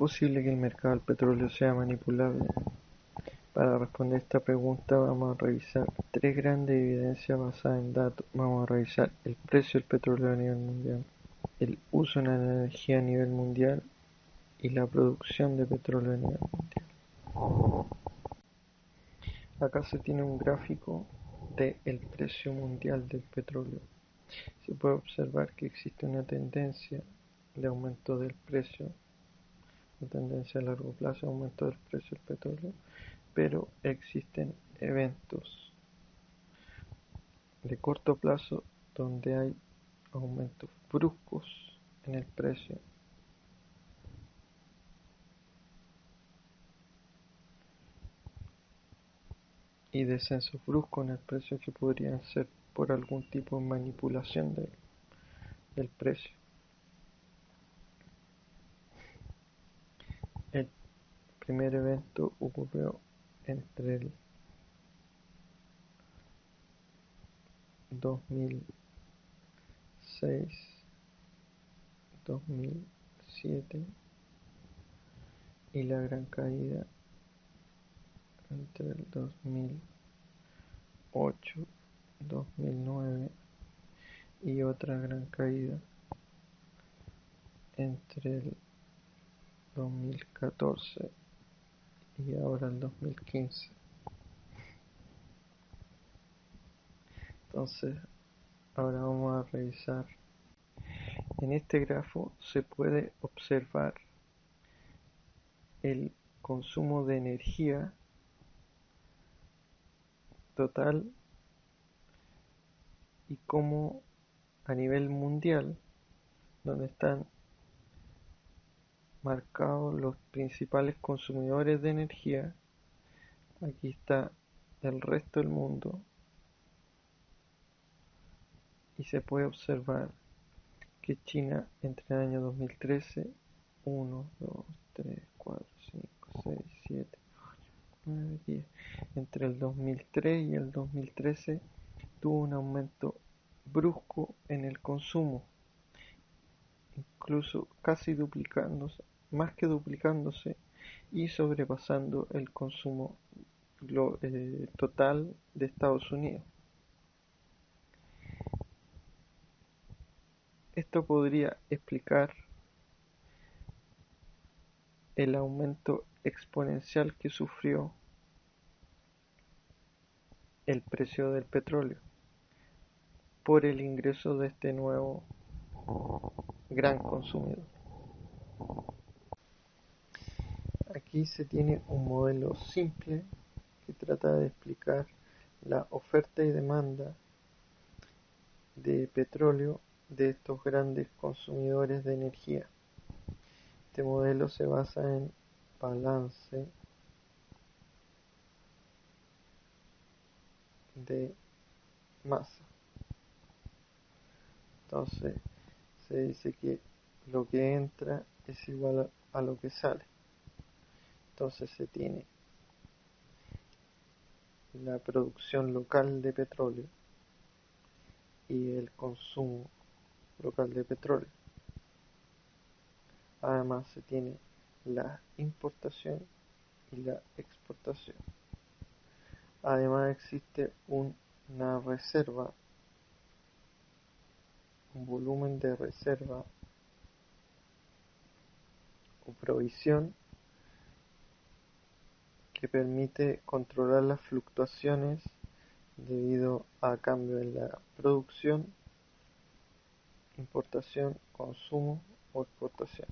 posible que el mercado del petróleo sea manipulable? Para responder esta pregunta vamos a revisar tres grandes evidencias basadas en datos. Vamos a revisar el precio del petróleo a nivel mundial, el uso de la energía a nivel mundial y la producción de petróleo a nivel mundial. Acá se tiene un gráfico del precio mundial del petróleo. Se puede observar que existe una tendencia de aumento del precio, una tendencia a largo plazo de aumento del precio del petróleo, pero existen eventos de corto plazo donde hay aumentos bruscos en el precio y descensos bruscos en el precio que podrían ser por algún tipo de manipulación del precio. El primer evento ocurrió entre el 2006, 2007 y la gran caída entre el 2008, 2009 y otra gran caída entre el 2014 y ahora el 2015. Entonces, ahora vamos a revisar. En este grafo se puede observar el consumo de energía total y cómo a nivel mundial, donde están marcados los principales consumidores de energía, aquí está el resto del mundo y se puede observar que China entre el año 2013, 1, 2, 3, 4, 5, 6, 7, 8, 9, 10, entre el 2003 y el 2013 tuvo un aumento brusco en el consumo, incluso casi duplicándose, más que duplicándose y sobrepasando el consumo total de Estados Unidos. Esto podría explicar el aumento exponencial que sufrió el precio del petróleo por el ingreso de este nuevo gran consumidor. Aquí se tiene un modelo simple que trata de explicar la oferta y demanda de petróleo de estos grandes consumidores de energía. Este modelo se basa en balance de masa. Entonces se dice que lo que entra es igual a lo que sale. Entonces se tiene la producción local de petróleo y el consumo local de petróleo. Además se tiene la importación y la exportación. Además existe una reserva, un volumen de reserva o provisión que permite controlar las fluctuaciones debido a cambios en la producción, importación, consumo o exportación.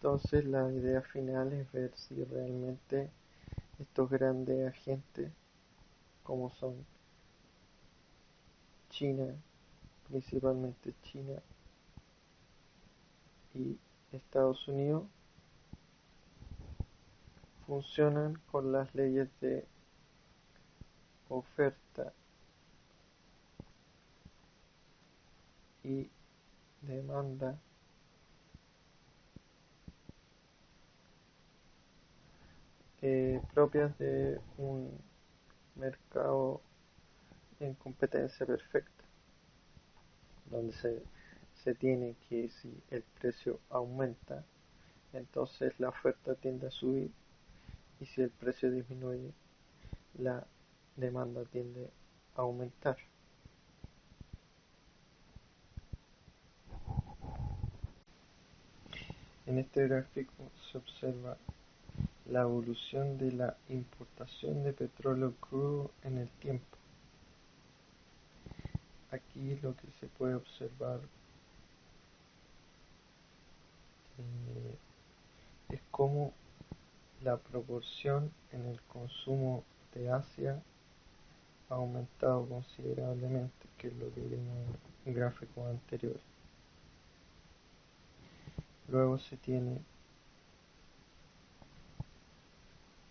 Entonces la idea final es ver si realmente estos grandes agentes, como son China, principalmente China y Estados Unidos, funcionan con las leyes de oferta y demanda propias de un mercado en competencia perfecta, donde se tiene que si el precio aumenta, entonces la oferta tiende a subir, y si el precio disminuye, la demanda tiende a aumentar. En este gráfico se observa la evolución de la importación de petróleo crudo en el tiempo. Aquí lo que se puede observar es cómo la proporción en el consumo de Asia ha aumentado considerablemente, que es lo que vimos en gráficos anteriores. Luego se tiene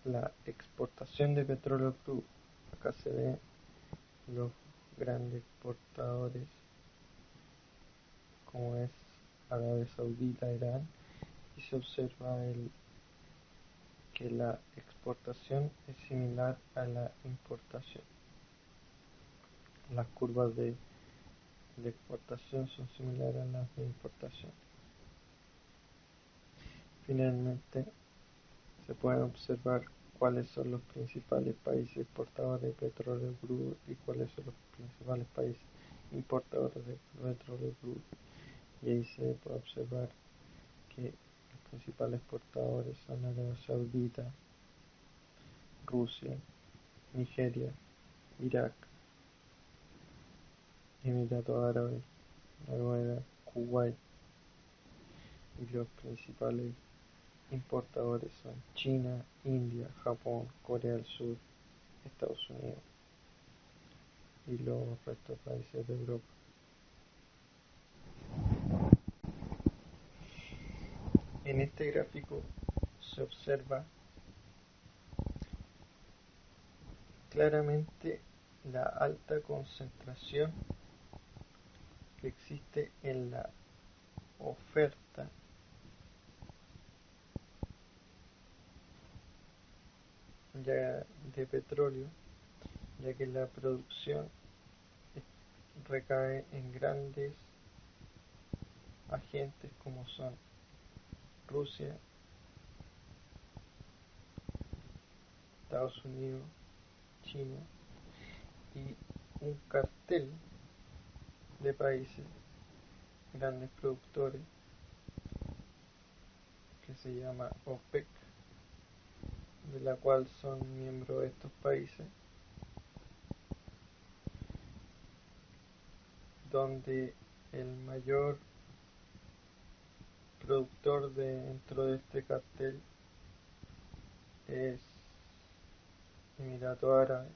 la exportación de petróleo crudo. Acá se ven los grandes exportadores, como es Arabia Saudita, Irán, y se observa que la exportación es similar a la importación. Las curvas de exportación son similares a las de importación. Finalmente, se pueden observar cuáles son los principales países exportadores de petróleo crudo y cuáles son los principales países importadores de petróleo crudo. Y ahí se puede observar que los principales exportadores son Arabia Saudita, Rusia, Nigeria, Irak, Emiratos Árabes, Noruega, Kuwait, y los principales importadores son China, India, Japón, Corea del Sur, Estados Unidos y los restos de países de Europa. En este gráfico se observa claramente la alta concentración que existe en la oferta ya de petróleo, ya que la producción recae en grandes agentes como son Rusia, Estados Unidos, China y un cartel de países, grandes productores, que se llama OPEC, de la cual son miembros estos países, donde el mayor productor dentro de este cartel es Emiratos Árabes,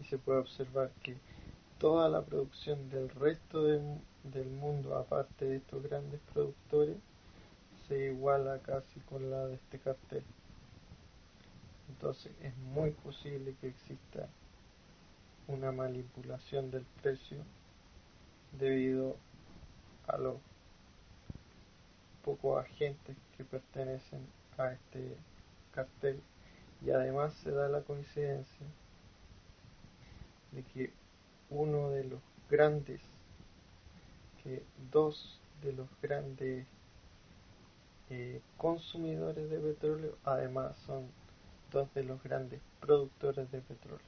y se puede observar que toda la producción del resto del mundo, aparte de estos grandes productores, se iguala casi con la de este cartel. Entonces es muy posible que exista una manipulación del precio debido a los pocos agentes que pertenecen a este cartel, y además se da la coincidencia de que uno de los grandes, que dos de los grandes consumidores de petróleo además son dos de los grandes productores de petróleo.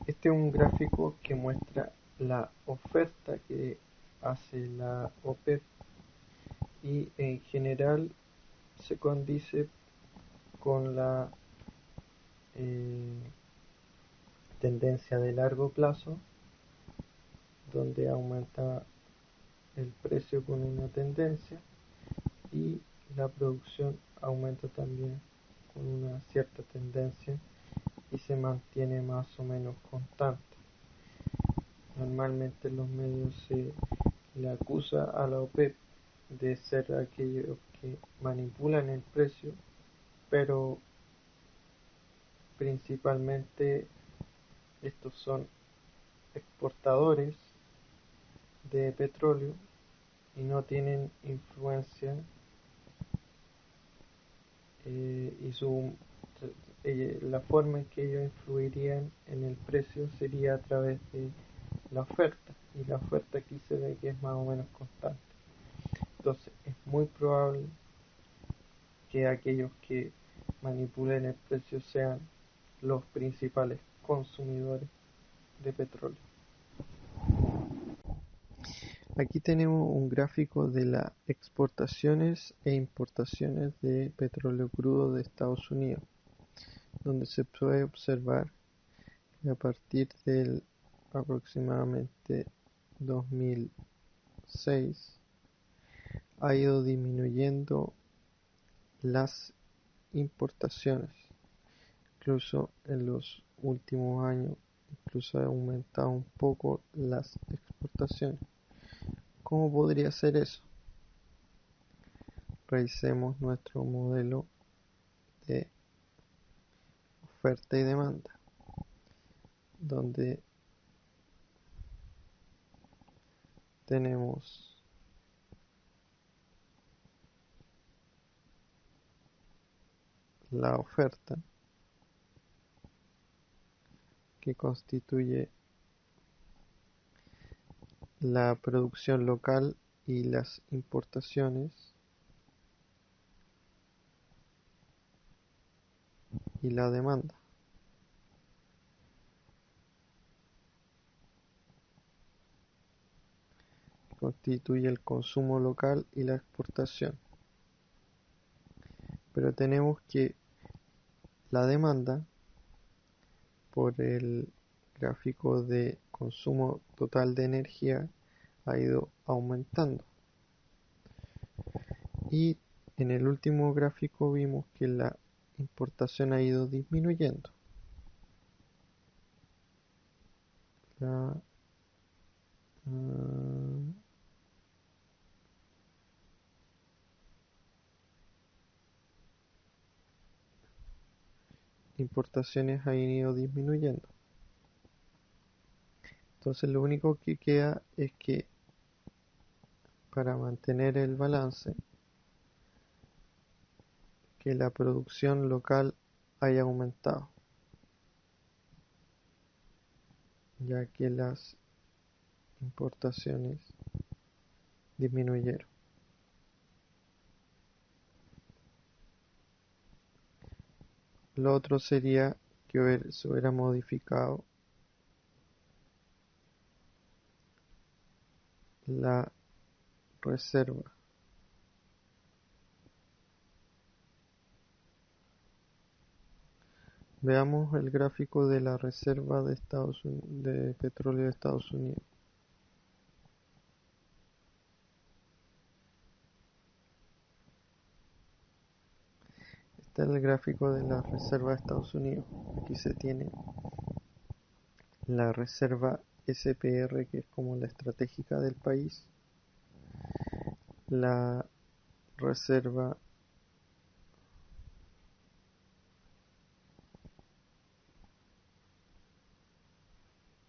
Este es un gráfico que muestra la oferta que hace la OPEP, y en general se condice con la tendencia de largo plazo, donde aumenta el precio con una tendencia y la producción aumenta también con una cierta tendencia y se mantiene más o menos constante. Normalmente en los medios se le acusa a la OPEP de ser aquellos que manipulan el precio, pero principalmente estos son exportadores de petróleo y no tienen influencia, y la forma en que ellos influirían en el precio sería a través de la oferta, y la oferta aquí se ve que es más o menos constante. Entonces es muy probable que aquellos que manipulen el precio sean los principales consumidores de petróleo. Aquí tenemos un gráfico de las exportaciones e importaciones de petróleo crudo de Estados Unidos, donde se puede observar que a partir del aproximadamente 2006 ha ido disminuyendo las importaciones, incluso en los últimos años, incluso ha aumentado un poco las exportaciones. ¿Cómo podría ser eso? Revisemos nuestro modelo de oferta y demanda, donde tenemos la oferta, que constituye la producción local y las importaciones, y la demanda, que constituye el consumo local y la exportación. Pero tenemos que la demanda, por el gráfico de consumo total de energía, ha ido aumentando, y en el último gráfico vimos que la importación ha ido disminuyendo. La importaciones han ido disminuyendo. Entonces lo único que queda es que para mantener el balance, que la producción local haya aumentado, ya que las importaciones disminuyeron. Lo otro sería que se hubiera modificado la reserva. Veamos el gráfico de la reserva de petróleo de Estados Unidos. Este es el gráfico de la reserva de Estados Unidos. Aquí se tiene la reserva SPR, que es como la estratégica del país, la reserva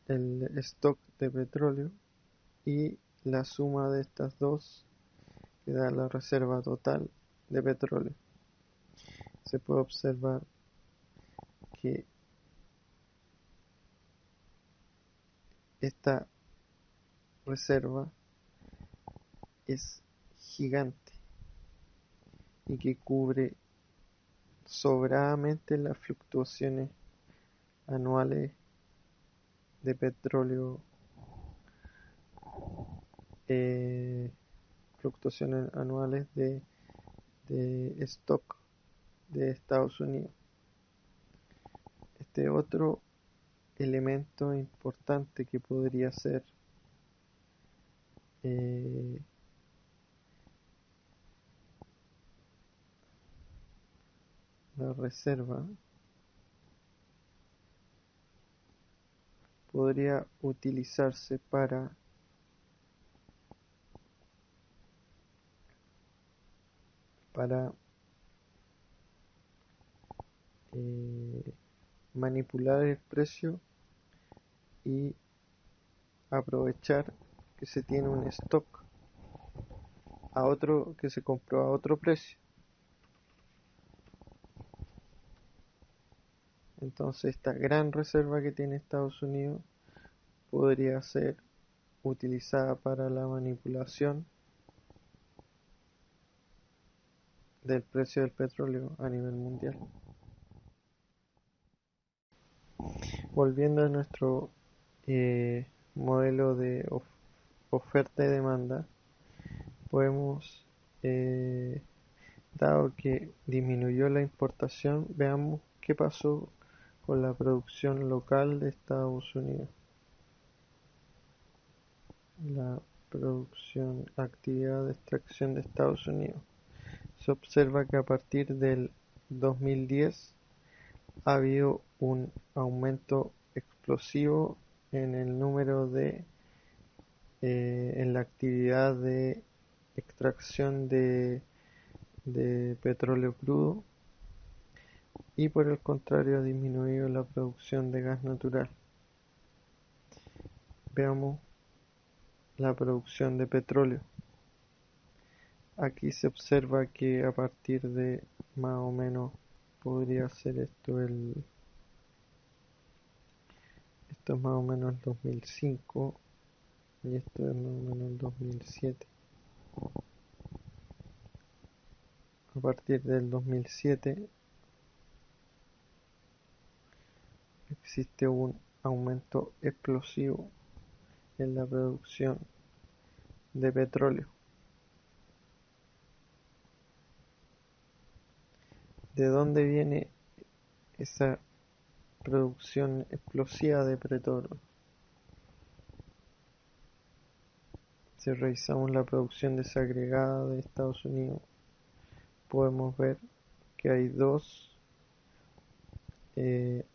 el stock de petróleo, y la suma de estas dos que da la reserva total de petróleo. Se puede observar que esta reserva es gigante y que cubre sobradamente las fluctuaciones anuales de petróleo, fluctuaciones anuales de stock de Estados Unidos. Este otro elemento importante que podría ser la reserva podría utilizarse para manipular el precio y aprovechar que se tiene un stock a otro que se compró a otro precio. Entonces esta gran reserva que tiene Estados Unidos podría ser utilizada para la manipulación del precio del petróleo a nivel mundial. Volviendo a nuestro modelo de oferta y demanda, podemos, dado que disminuyó la importación, veamos qué pasó con la producción local de Estados Unidos. La producción, actividad de extracción de Estados Unidos. Se observa que a partir del 2010 ha habido un aumento explosivo en el número de en la actividad de extracción de petróleo crudo, y por el contrario ha disminuido la producción de gas natural. Veamos la producción de petróleo. Aquí se observa que a partir de más o menos, podría ser esto esto es más o menos el 2005 y esto es más o menos el 2007. A partir del 2007 existe un aumento explosivo en la producción de petróleo. ¿De dónde viene esa producción explosiva de petróleo? Si revisamos la producción desagregada de Estados Unidos, podemos ver que hay dos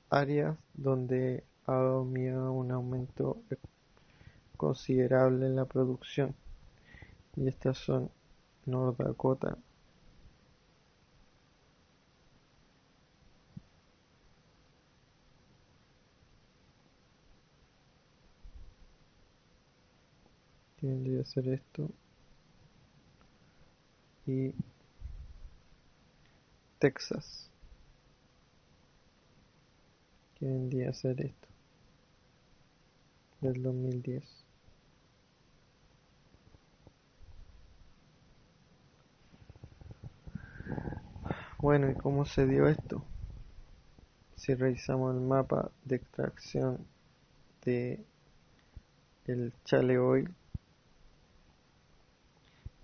áreas donde ha habido un aumento considerable en la producción, y estas son North Dakota que vendría a ser esto, y Texas, que vendría a ser esto, del 2010. Bueno, ¿y cómo se dio esto? Si revisamos el mapa de extracción de el shale oil,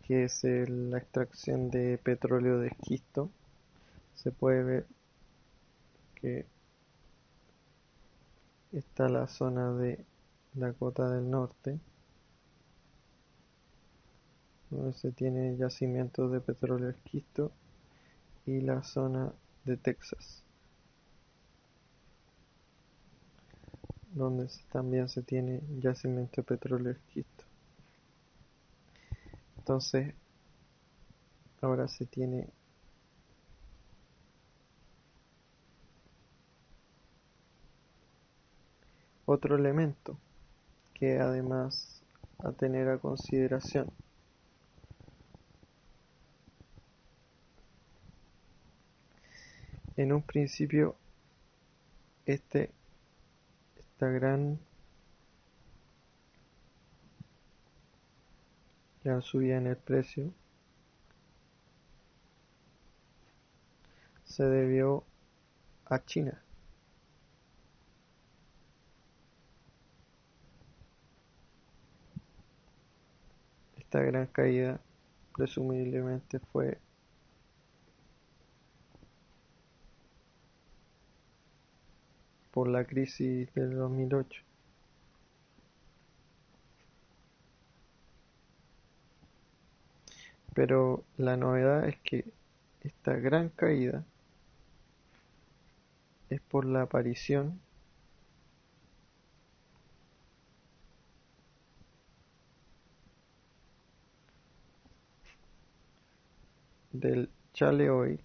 que es la extracción de petróleo de esquisto, se puede ver que está la zona de Dakota del Norte, donde se tiene yacimientos de petróleo de esquisto, y la zona de Texas, donde también se tiene yacimiento de petróleo de esquisto. Entonces, ahora se tiene otro elemento que además a tener a consideración. En un principio, esta gran subida en el precio se debió a China. Esta gran caída presumiblemente fue por la crisis del 2008. Pero la novedad es que esta gran caída es por la aparición del shale oil,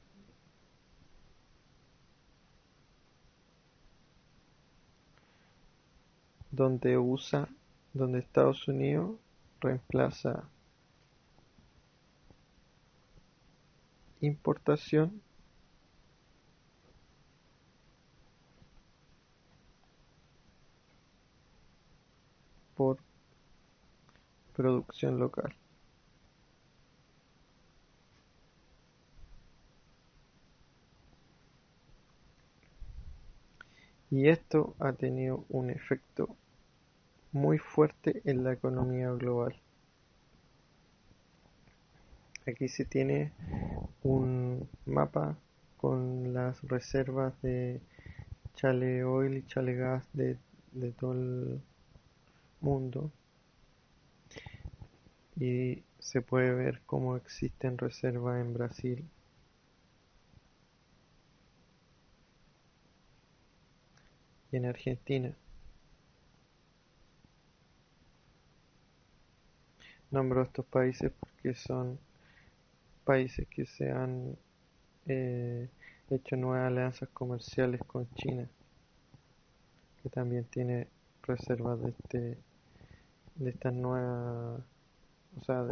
donde Estados Unidos reemplaza importación por producción local. Y esto ha tenido un efecto muy fuerte en la economía global. Aquí se tiene un mapa con las reservas de shale oil y shale gas de todo el mundo, y se puede ver cómo existen reservas en Brasil y en Argentina. Nombro estos países porque son países que se han hecho nuevas alianzas comerciales con China, que también tiene reservas de estas nuevas, o sea,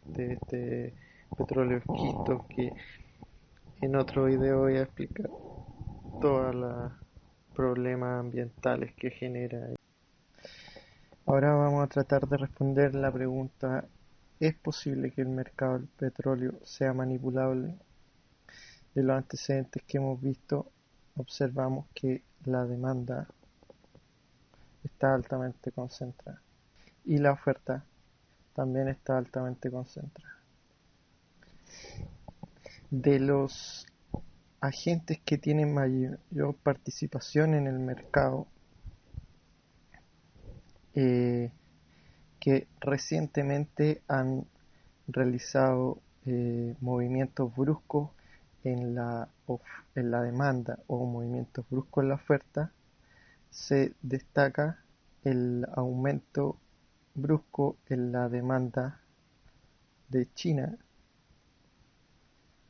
de este petróleo esquisto, que en otro video voy a explicar todos los problemas ambientales que genera. Ahora vamos a tratar de responder la pregunta: ¿es posible que el mercado del petróleo sea manipulable? De los antecedentes que hemos visto, observamos que la demanda está altamente concentrada y la oferta también está altamente concentrada. De los agentes que tienen mayor participación en el mercado, que recientemente han realizado movimientos bruscos en la demanda o movimientos bruscos en la oferta, se destaca el aumento brusco en la demanda de China,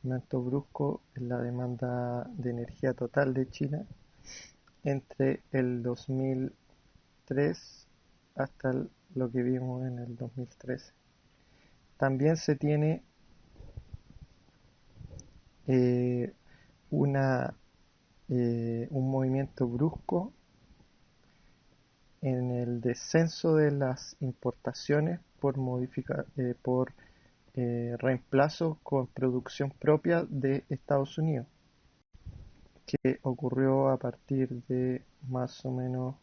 aumento brusco en la demanda de energía total de China entre el 2003 hasta lo que vimos en el 2013. También se tiene un movimiento brusco en el descenso de las importaciones por reemplazo con producción propia de Estados Unidos, que ocurrió a partir de más o menos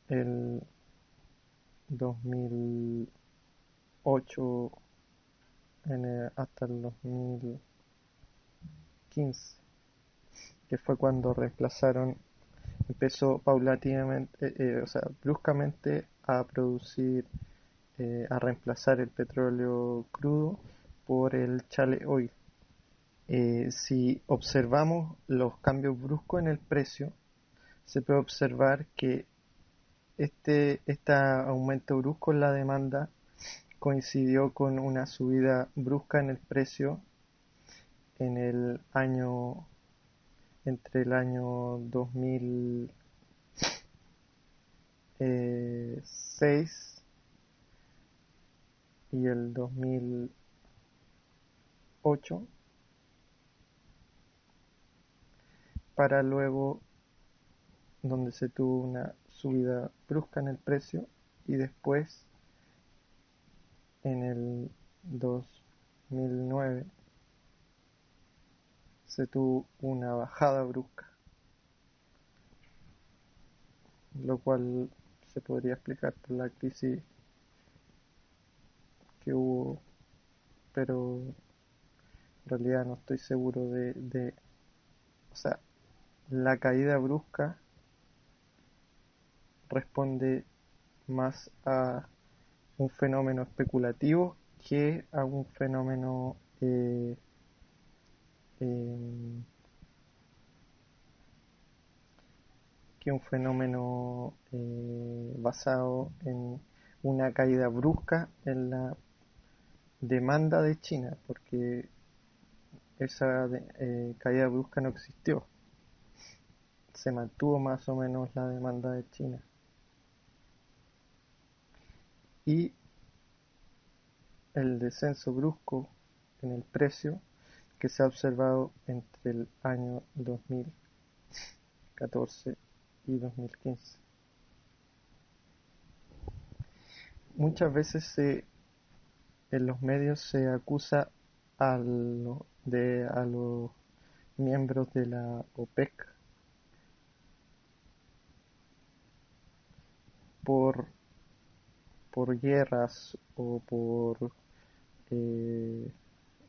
el 2008 hasta el 2015, que fue cuando empezó paulatinamente, bruscamente a producir, a reemplazar el petróleo crudo por el shale oil. Si observamos los cambios bruscos en el precio, se puede observar que este aumento brusco en la demanda coincidió con una subida brusca en el precio en el año entre el año 2006 y el 2008, para luego donde se tuvo una subida brusca en el precio, y después en el 2009 se tuvo una bajada brusca, lo cual se podría explicar por la crisis que hubo, pero en realidad no estoy seguro o sea, la caída brusca responde más a un fenómeno especulativo que a un fenómeno em, basado en una caída brusca en la demanda de China, porque esa caída brusca no existió, se mantuvo más o menos la demanda de China. Y el descenso brusco en el precio que se ha observado entre el año 2014 y 2015. muchas veces en los medios se acusa a los miembros de la OPEC por, por guerras eh,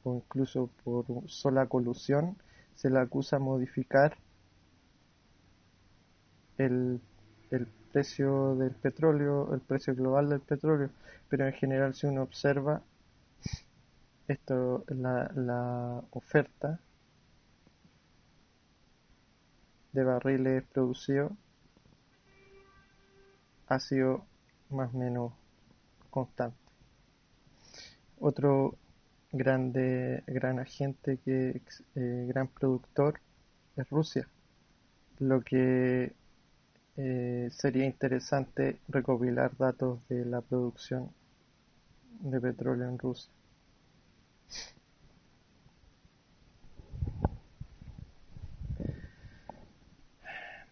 o incluso por sola colusión, se le acusa de modificar el, el precio del petróleo, el precio global del petróleo, pero en general si uno observa la oferta de barriles producidos ha sido más o menos constante. Otro gran agente gran productor es Rusia, lo que sería interesante recopilar datos de la producción de petróleo en Rusia.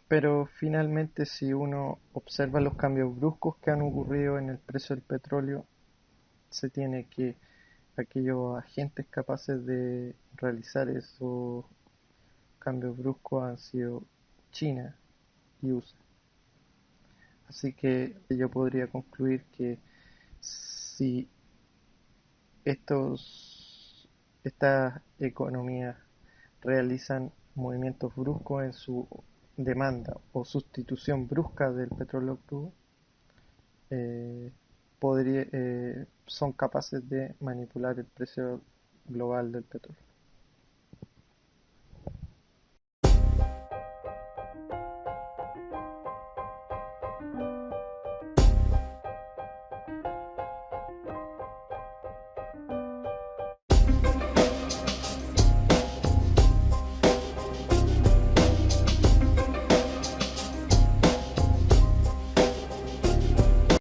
Pero finalmente, si uno observa los cambios bruscos que han ocurrido en el precio del petróleo, se tiene que aquellos agentes capaces de realizar esos cambios bruscos han sido China y USA. Así que yo podría concluir que si estas economías realizan movimientos bruscos en su demanda o sustitución brusca del petróleo crudo, eh, son capaces de manipular el precio global del petróleo.